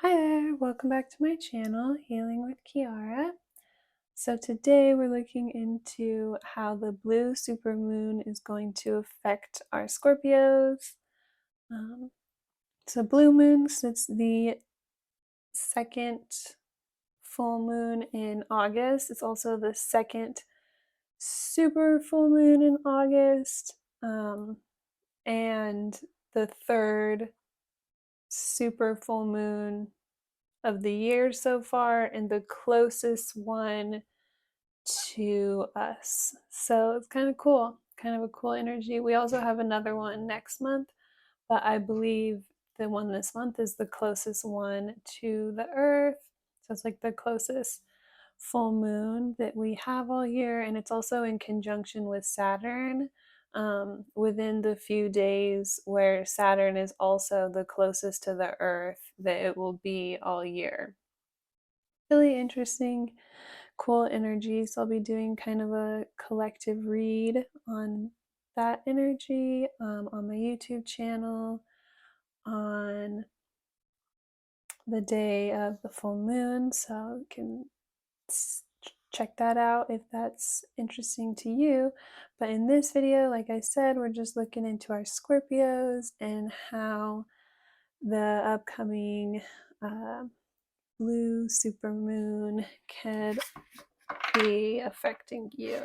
Hi there, welcome back to my channel, Healing with Kearra. So today we're looking into how the blue supermoon is going to affect our Scorpios. So blue moons, it's the second full moon in August. It's also the second super full moon in August, and the third super full moon of the year so far, and the closest one to us. So it's kind of cool, kind of a cool energy. We also have another one next month, but I believe the one this month is the closest one to the earth. So it's like the closest full moon that we have all year, and it's also in conjunction with Saturn, within the few days where Saturn is also the closest to the earth that it will be all year. Really interesting, cool energy. So I'll be doing kind of a collective read on that energy on my YouTube channel on the day of the full moon. So you can check that out if that's interesting to you. But in this video, like I said, we're just looking into our Scorpios and how the upcoming blue supermoon can be affecting you.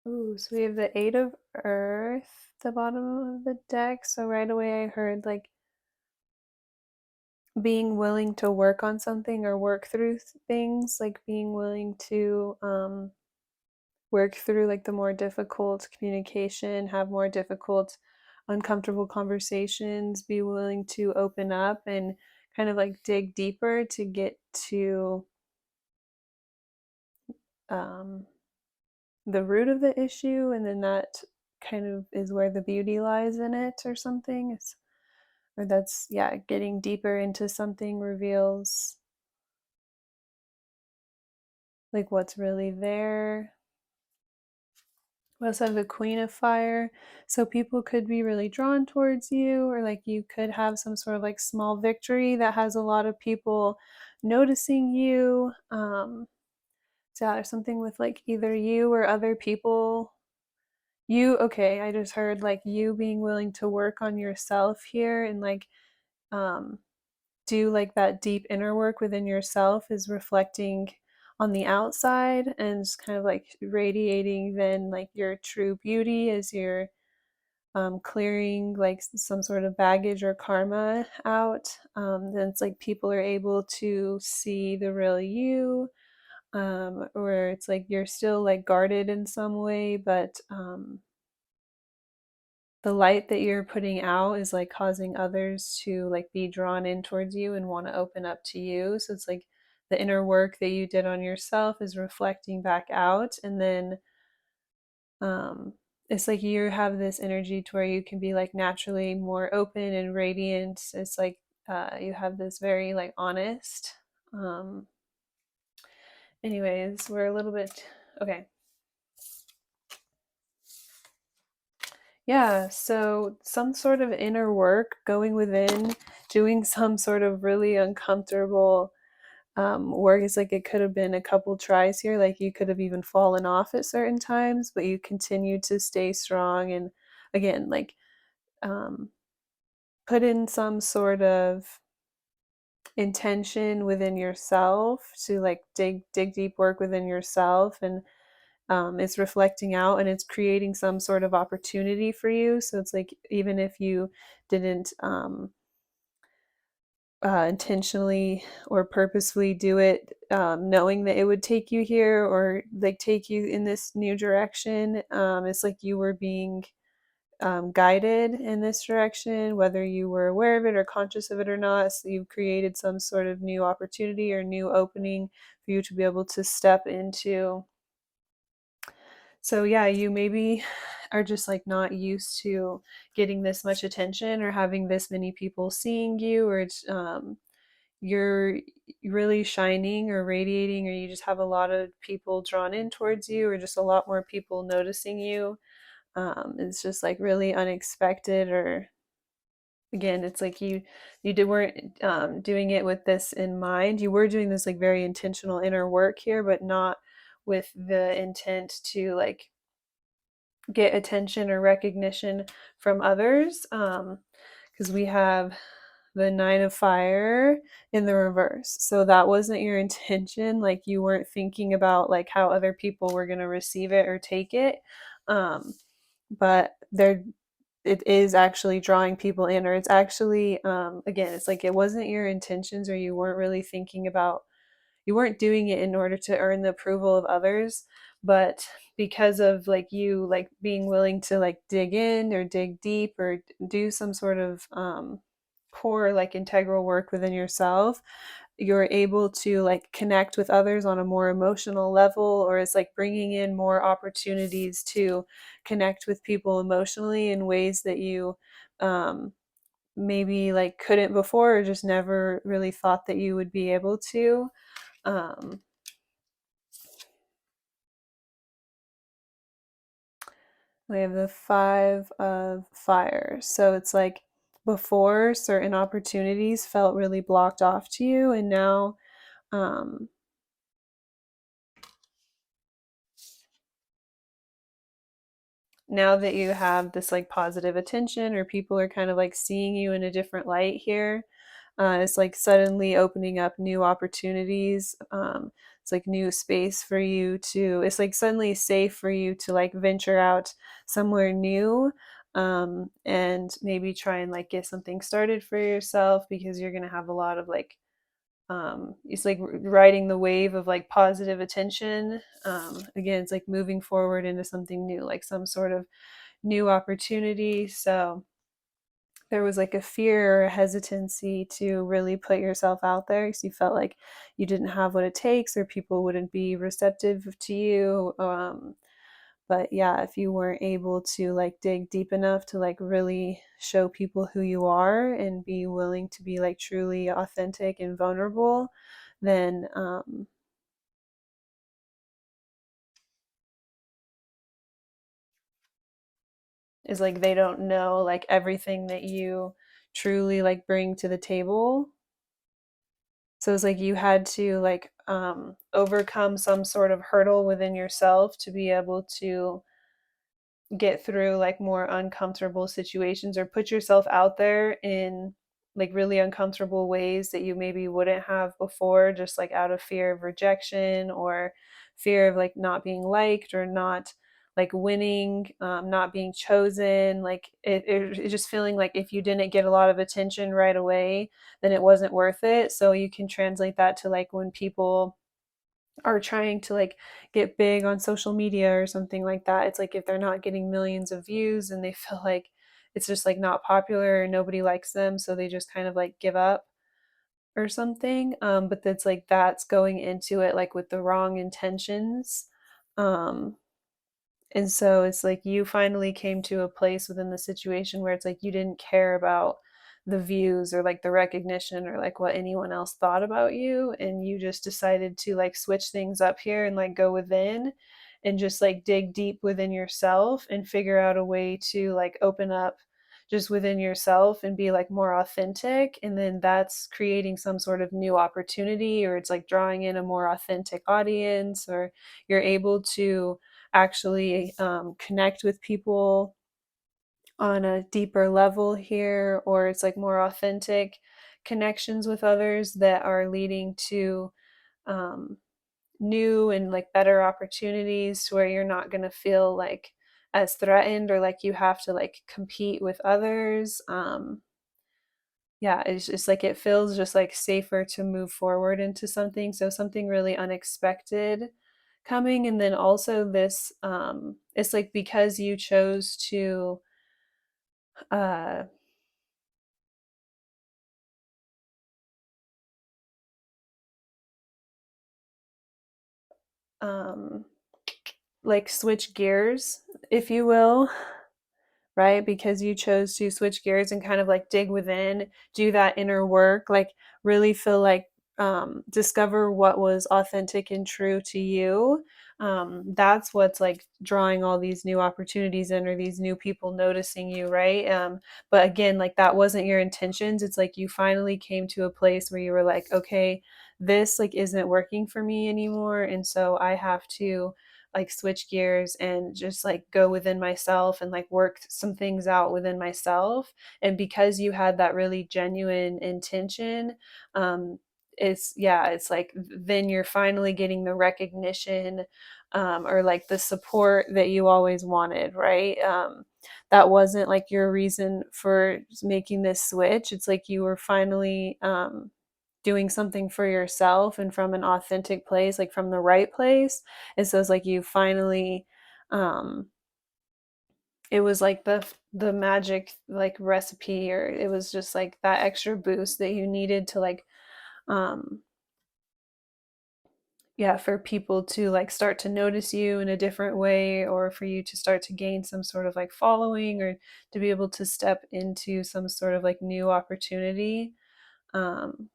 Ooh, so we have the Eight of Earth at the bottom of the deck. So right away I heard like being willing to work on something or work through things, like being willing to work through like the more difficult communication, have more difficult, uncomfortable conversations, be willing to open up and kind of like dig deeper to get to um, the root of the issue, and then that kind of is where the beauty lies in it or something. Or that's, yeah, getting deeper into something reveals like what's really there. We also have the Queen of Fire, so people could be really drawn towards you, or like you could have some sort of like small victory that has a lot of people noticing you. So there's something with like either you or other people. You, okay, I just heard like you being willing to work on yourself here, and like um do like that deep inner work within yourself is reflecting on the outside, and it's kind of like radiating then like your true beauty as you're clearing like some sort of baggage or karma out. Then it's like people are able to see the real you, or it's like you're still like guarded in some way, but the light that you're putting out is like causing others to like be drawn in towards you and want to open up to you. So it's like the inner work that you did on yourself is reflecting back out, and then it's like you have this energy to where you can be like naturally more open and radiant. It's like you have this very like honest, anyways, we're a little bit okay. Yeah, so some sort of inner work, going within, doing some sort of really uncomfortable work. It's like it could have been a couple tries here, like you could have even fallen off at certain times, but you continue to stay strong. And again, like um, put in some sort of intention within yourself to like dig deep work within yourself, and it's reflecting out and it's creating some sort of opportunity for you. So it's like even if you didn't intentionally or purposefully do it, knowing that it would take you here or like take you in this new direction, it's like you were being guided in this direction, whether you were aware of it or conscious of it or not. So you've created some sort of new opportunity or new opening for you to be able to step into. So yeah, you maybe are just like not used to getting this much attention or having this many people seeing you, or it's you're really shining or radiating, or you just have a lot of people drawn in towards you, or just a lot more people noticing you. It's just like really unexpected, or again, it's like weren't doing it with this in mind. You were doing this like very intentional inner work here, but not with the intent to like get attention or recognition from others. Because we have the Nine of Fire in the reverse. So that wasn't your intention. Like you weren't thinking about like how other people were going to receive it or take it. But it is actually drawing people in, or it's actually, again, it's like it wasn't your intentions, or you weren't really thinking about, you weren't doing it in order to earn the approval of others, but because of like you like being willing to like dig in or dig deep or do some sort of core like integral work within yourself, you're able to like connect with others on a more emotional level, or it's like bringing in more opportunities to connect with people emotionally in ways that you um, maybe like couldn't before, or just never really thought that you would be able to. um, we have the Five of Fire, so it's like before certain opportunities felt really blocked off to you, and now um, now that you have this like positive attention, or people are kind of like seeing you in a different light here, it's like suddenly opening up new opportunities. It's like new space for you to, it's like suddenly safe for you to like venture out somewhere new, and maybe try and like get something started for yourself, because you're going to have a lot of like it's like riding the wave of like positive attention. Again, it's like moving forward into something new, like some sort of new opportunity. So there was like a fear or a hesitancy to really put yourself out there, because you felt like you didn't have what it takes, or people wouldn't be receptive to you. But yeah, if you weren't able to like dig deep enough to like really show people who you are and be willing to be like truly authentic and vulnerable, then is like they don't know like everything that you truly like bring to the table. So it's like you had to like overcome some sort of hurdle within yourself to be able to get through like more uncomfortable situations, or put yourself out there in like really uncomfortable ways that you maybe wouldn't have before, just like out of fear of rejection, or fear of like not being liked, or not like winning, not being chosen, like it just feeling like if you didn't get a lot of attention right away, then it wasn't worth it. So you can translate that to like when people are trying to like get big on social media or something like that. It's like if they're not getting millions of views, and they feel like it's just like not popular or nobody likes them, so they just kind of like give up or something. But that's like that's going into it like with the wrong intentions. Um, and so it's like you finally came to a place within the situation where it's like you didn't care about the views or like the recognition or like what anyone else thought about you, and you just decided to like switch things up here and like go within and just like dig deep within yourself and figure out a way to like open up just within yourself and be like more authentic, and then that's creating some sort of new opportunity, or it's like drawing in a more authentic audience, or you're able to actually connect with people on a deeper level here, or it's like more authentic connections with others that are leading to um, new and like better opportunities, to where you're not going to feel like as threatened or like you have to like compete with others. Yeah, it's just like it feels just like safer to move forward into something. So something really unexpected coming. And then also this it's like because you chose to uh um like switch gears, if you will, right? Because you chose to switch gears and kind of like dig within, do that inner work, like really feel like discover what was authentic and true to you. That's what's like drawing all these new opportunities in, or these new people noticing you, right? But again, like that wasn't your intentions. It's like you finally came to a place where you were like, okay, this like isn't working for me anymore. And so I have to like switch gears and just like go within myself and like work some things out within myself. And because you had that really genuine intention, it's yeah, it's like then you're finally getting the recognition, or like the support that you always wanted, right? That wasn't like your reason for making this switch. It's like you were finally doing something for yourself and from an authentic place, like from the right place. And so it's like you finally um it was like the magic like recipe, or it was just like that extra boost that you needed to like um yeah, for people to like start to notice you in a different way, or for you to start to gain some sort of like following, or to be able to step into some sort of like new opportunity. um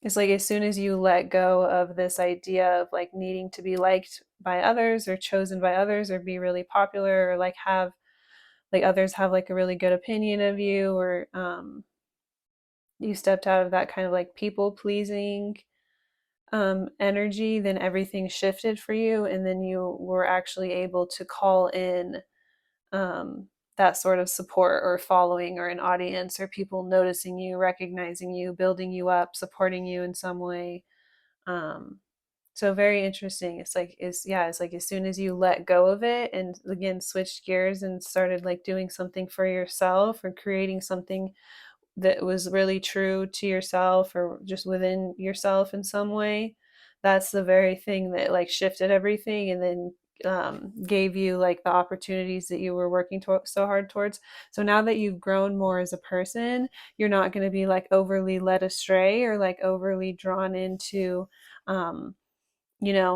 It's like as soon as you let go of this idea of like needing to be liked by others, or chosen by others, or be really popular, or like have like others have like a really good opinion of you, or you stepped out of that kind of like people pleasing energy, then everything shifted for you, and then you were actually able to call in um, that sort of support or following, or an audience, or people noticing you, recognizing you, building you up, supporting you in some way. um, so very interesting. It's like it's like as soon as you let go of it and again switched gears and started like doing something for yourself, or creating something that was really true to yourself, or just within yourself in some way, that's the very thing that like shifted everything, and then gave you like the opportunities that you were working so hard towards. So now that you've grown more as a person, you're not going to be like overly led astray, or like overly drawn into um,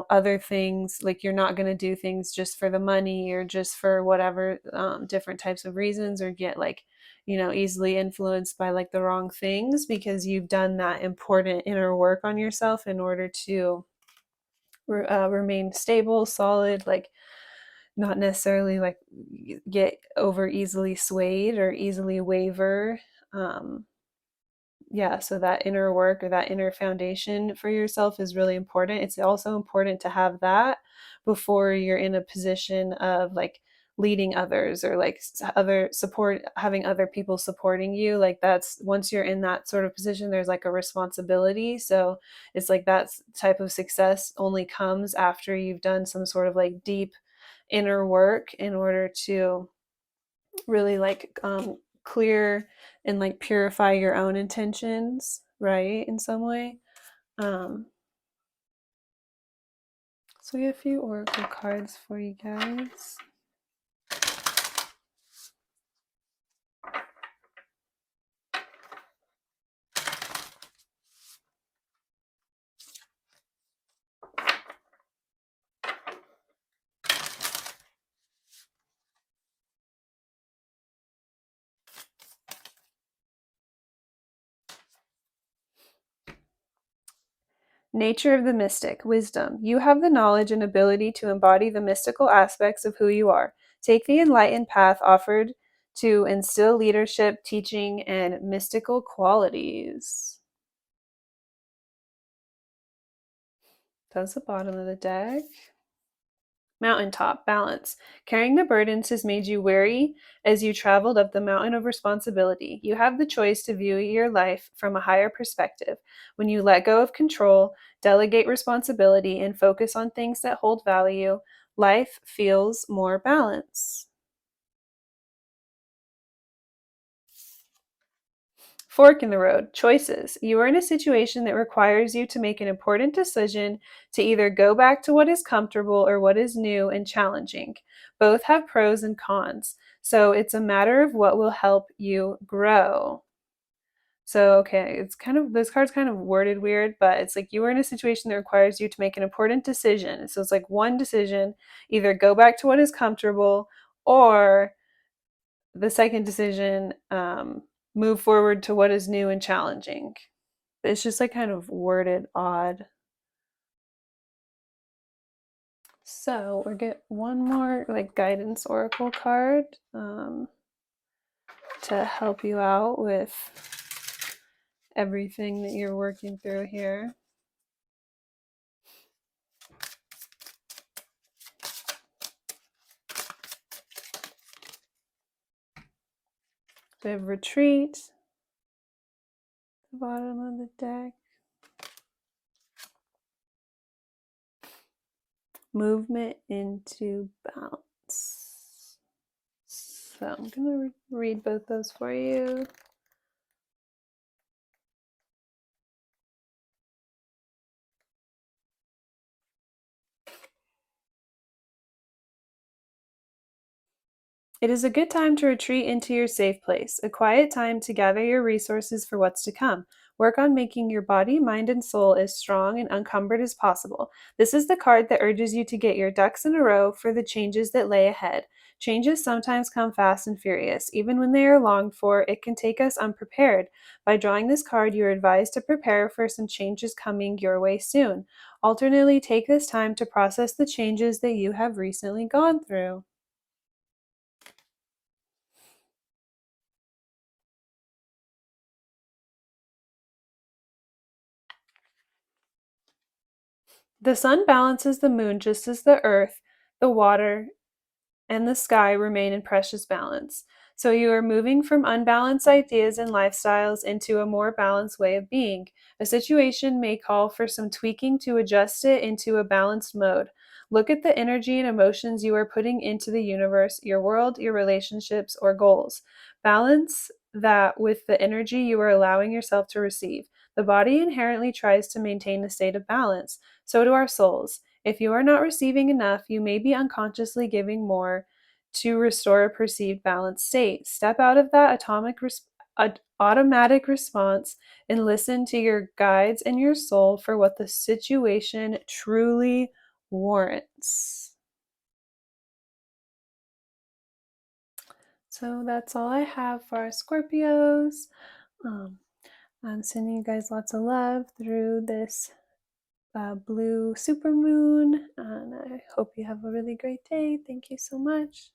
other things. Like you're not going to do things just for the money, or just for whatever different types of reasons, or get like easily influenced by like the wrong things, because you've done that important inner work on yourself in order to remain stable, solid, like not necessarily like get over easily swayed or easily waver. um, yeah, so that inner work, or that inner foundation for yourself, is really important. It's also important to have that before you're in a position of like leading others, or like other support, having other people supporting you. Like that's, once you're in that sort of position, there's like a responsibility. So it's like that type of success only comes after you've done some sort of like deep inner work, in order to really like clear and like purify your own intentions, right, in some way. um so we have a few oracle cards for you guys. Nature of the mystic, wisdom. You have the knowledge and ability to embody the mystical aspects of who you are. Take the enlightened path offered to instill leadership, teaching, and mystical qualities. That's the bottom of the deck. Mountaintop, balance. Carrying the burdens has made you weary as you traveled up the mountain of responsibility. You have the choice to view your life from a higher perspective. When you let go of control, delegate responsibility, and focus on things that hold value, life feels more balanced. Fork in the road, choices. You are in a situation that requires you to make an important decision to either go back to what is comfortable or what is new and challenging. Both have pros and cons, so it's a matter of what will help you grow. So, okay, it's kind of, this card's kind of worded weird, but it's like you are in a situation that requires you to make an important decision. So it's like one decision, either go back to what is comfortable, or the second decision, move forward to what is new and challenging. It's just like kind of worded odd. So we get one more like guidance oracle card to help you out with everything that you're working through here. We have retreat, the bottom of the deck. Movement into balance. So I'm going to read both those for you. It is a good time to retreat into your safe place, a quiet time to gather your resources for what's to come. Work on making your body, mind, and soul as strong and unencumbered as possible. This is the card that urges you to get your ducks in a row for the changes that lay ahead. Changes sometimes come fast and furious. Even when they are longed for, it can take us unprepared. By drawing this card, you are advised to prepare for some changes coming your way soon. Alternately, take this time to process the changes that you have recently gone through. The sun balances the moon just as the earth, the water, and the sky remain in precious balance. So you are moving from unbalanced ideas and lifestyles into a more balanced way of being. A situation may call for some tweaking to adjust it into a balanced mode. Look at the energy and emotions you are putting into the universe, your world, your relationships, or goals. Balance that with the energy you are allowing yourself to receive. The body inherently tries to maintain a state of balance. So do our souls. If you are not receiving enough, you may be unconsciously giving more to restore a perceived balanced state. Step out of that automatic response and listen to your guides and your soul for what the situation truly warrants. So that's all I have for our Scorpios. I'm sending you guys lots of love through this blue supermoon, and I hope you have a really great day. Thank you so much.